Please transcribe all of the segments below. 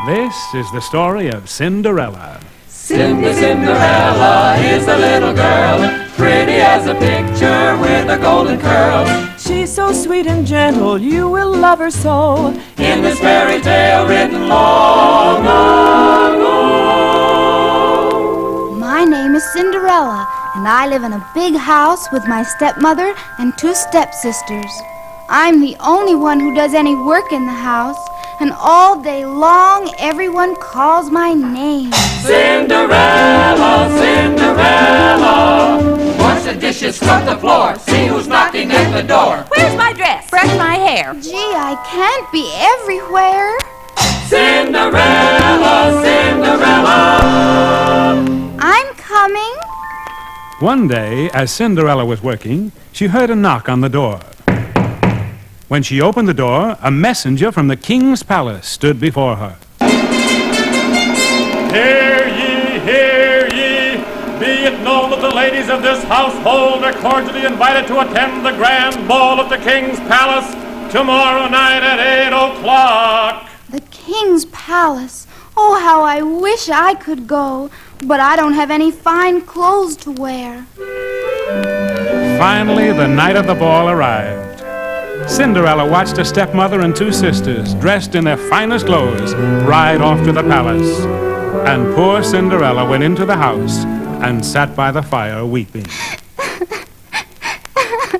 This is the story of Cinderella. Cinderella is a little girl, pretty as a picture with a golden curl. She's so sweet and gentle, you will love her so. In this fairy tale written long ago. My name is Cinderella, and I live in a big house with my stepmother and two stepsisters. I'm the only one who does any work in the house, and all day long everyone calls my name. Cinderella, Cinderella. Wash the dishes, scrub the floor, see who's knocking at the door. Where's my dress? Brush my hair. Gee, I can't be everywhere. Cinderella, Cinderella. I'm coming. One day, as Cinderella was working, she heard a knock on the door. When she opened the door, a messenger from the king's palace stood before her. Hear ye, hear ye! Be it known that the ladies of this household are cordially invited to attend the grand ball at the king's palace tomorrow night at 8 o'clock. The king's palace. Oh, how I wish I could go, but I don't have any fine clothes to wear. Finally, the night of the ball arrived. Cinderella watched her stepmother and two sisters, dressed in their finest clothes, ride off to the palace. And poor Cinderella went into the house and sat by the fire weeping.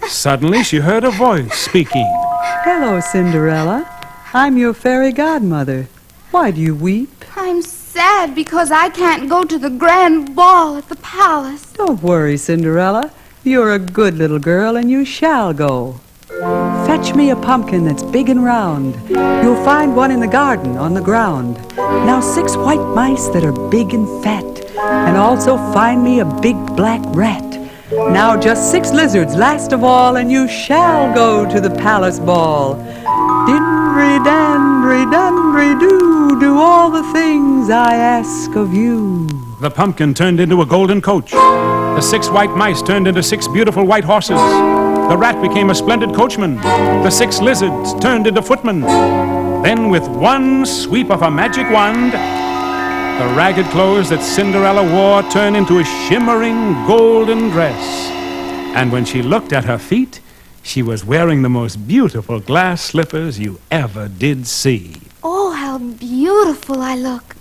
Suddenly, she heard a voice speaking. Hello, Cinderella. I'm your fairy godmother. Why do you weep? I'm sad because I can't go to the grand ball at the palace. Don't worry, Cinderella. You're a good little girl and you shall go. Fetch me a pumpkin that's big and round. You'll find one in the garden on the ground. Now 6 white mice that are big and fat. And also find me a big black rat. Now just 6 lizards last of all, and you shall go to the palace ball. Dinry-danry-danry-doo, do all the things I ask of you. The pumpkin turned into a golden coach. The 6 white mice turned into 6 beautiful white horses. The rat became a splendid coachman. The 6 lizards turned into footmen. Then, with one sweep of a magic wand, the ragged clothes that Cinderella wore turned into a shimmering golden dress. And when she looked at her feet, she was wearing the most beautiful glass slippers you ever did see. Oh, how beautiful I look.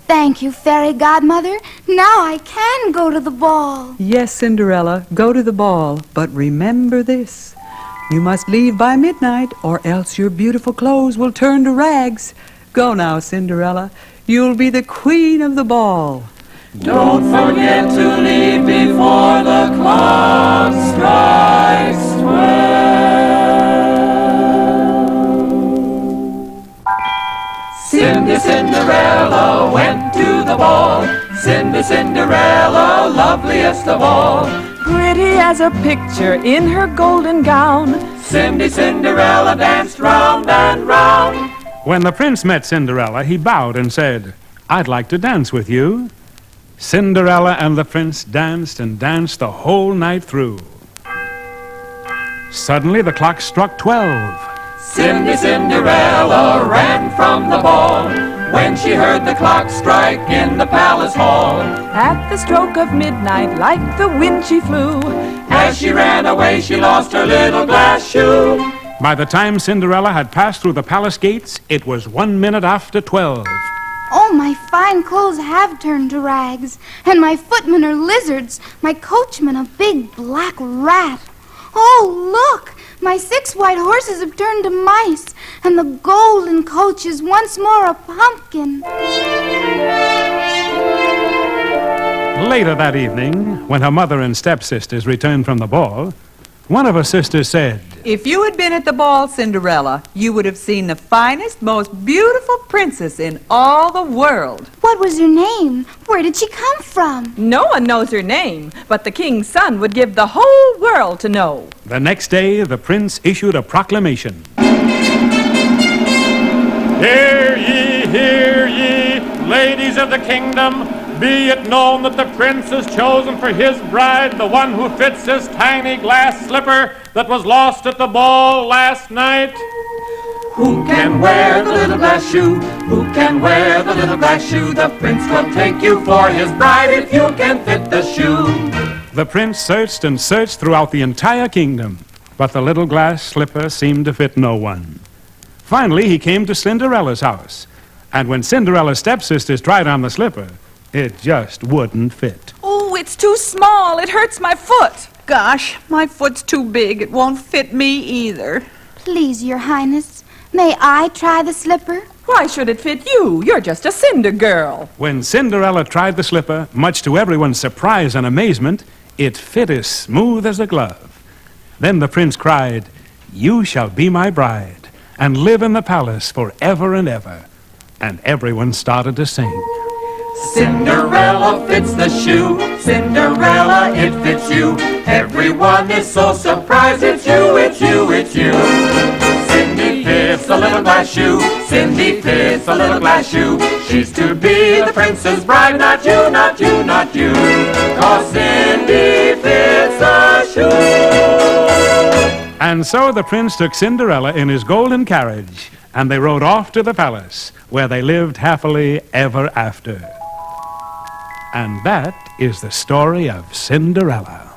Thank you, fairy godmother. Now I can go to the ball. Yes, Cinderella, go to the ball. But remember this. You must leave by midnight, or else your beautiful clothes will turn to rags. Go now, Cinderella. You'll be the queen of the ball. Don't forget to leave before the clock strikes 12. Cinderella went to the ball. Cinderella, loveliest of all. Pretty as a picture in her golden gown. Cinderella danced round and round. When the prince met Cinderella, he bowed and said, "I'd like to dance with you." Cinderella and the prince danced and danced the whole night through. Suddenly, the clock struck 12. Cinderella ran from the ball when she heard the clock strike in the palace hall. At the stroke of midnight, like the wind she flew. As she ran away, she lost her little glass shoe. By the time Cinderella had passed through the palace gates, it was 1 minute after 12. Oh, my fine clothes have turned to rags, and my footmen are lizards, my coachman a big black rat. Oh, look! My 6 white horses have turned to mice, and the golden coach is once more a pumpkin. Later that evening, when her mother and stepsisters returned from the ball, one of her sisters said, If you had been at the ball, Cinderella, you would have seen the finest, most beautiful princess in all the world. What was her name? Where did she come from? No one knows her name, but the king's son would give the whole world to know. The next day, the prince issued a proclamation. Hear ye, ladies of the kingdom! Be it known that the prince has chosen for his bride the one who fits his tiny glass slipper that was lost at the ball last night. Who can wear the little glass shoe? Who can wear the little glass shoe? The prince will take you for his bride if you can fit the shoe. The prince searched and searched throughout the entire kingdom, but the little glass slipper seemed to fit no one. Finally, he came to Cinderella's house, and when Cinderella's stepsisters tried on the slipper, it just wouldn't fit. Oh, it's too small. It hurts my foot. Gosh, my foot's too big. It won't fit me either. Please, Your Highness, may I try the slipper? Why should it fit you? You're just a cinder girl. When Cinderella tried the slipper, much to everyone's surprise and amazement, it fit as smooth as a glove. Then the prince cried, "You shall be my bride, and live in the palace forever and ever." And everyone started to sing. Cinderella fits the shoe. Cinderella, it fits you. Everyone is so surprised. It's you, it's you, it's you. Cindy fits a little glass shoe. Cindy fits a little glass shoe. She's to be the prince's bride. Not you, not you, not you. 'Cause Cindy fits a shoe. And so the prince took Cinderella in his golden carriage, and they rode off to the palace, where they lived happily ever after. And that is the story of Cinderella.